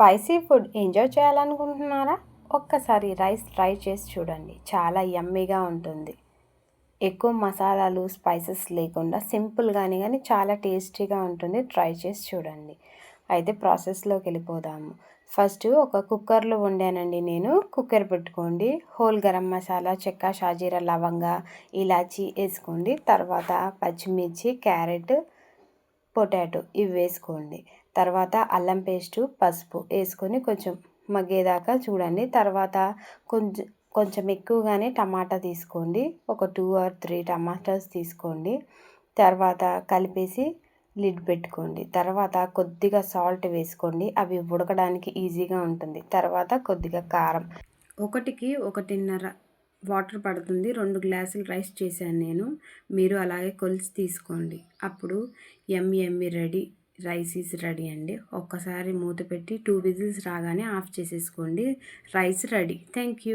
Spicy food enjoy చేయాలనుకుంటున్నారా? ఒక్కసారి rice try చేసి చూడండి. చాలా యమ్మీగా ఉంటుంది. ఎక్కువ మసాలాలు, స్పైసెస్ లేకుండా సింపుల్గానే కానీ చాలా టేస్టీగా ఉంటుంది. ట్రై చేసి చూడండి. అయితే ప్రాసెస్లోకి వెళ్ళిపోదాము. ఫస్ట్ ఒక కుక్కర్లో వండానండి నేను. కుక్కర్ పెట్టుకోండి. హోల్ గరం మసాలా, చెక్క, షాజీరా, లవంగ, ఇలాచి వేసుకోండి. తర్వాత పచ్చిమిర్చి, క్యారెట్, పొటాటో ఇవి వేసుకోండి. తర్వాత అల్లం పేస్టు, పసుపు వేసుకొని కొంచెం మగ్గేదాకా చూడండి. తర్వాత కొంచెం కొంచెం ఎక్కువగానే టమాటా తీసుకోండి. ఒక 2 ఆర్ 3 టమాటాస్ తీసుకోండి. తర్వాత కలిపేసి లిడ్ పెట్టుకోండి. తర్వాత కొద్దిగా సాల్ట్ వేసుకోండి. అవి ఉడకడానికి ఈజీగా ఉంటుంది. తర్వాత కొద్దిగా కారం, 1కి 1.5 వాటర్ పడుతుంది. 2 గ్లాసులు రైస్ చేశాను నేను. మీరు అలాగే కొలిచి తీసుకోండి. అప్పుడు యమ్మీ రెడీ. రైస్ ఈజ్ రెడీ అండి. ఒక్కసారి మూత పెట్టి 2 విజిల్స్ రాగానే ఆఫ్ చేసేసుకోండి. Rice ready. Thank you.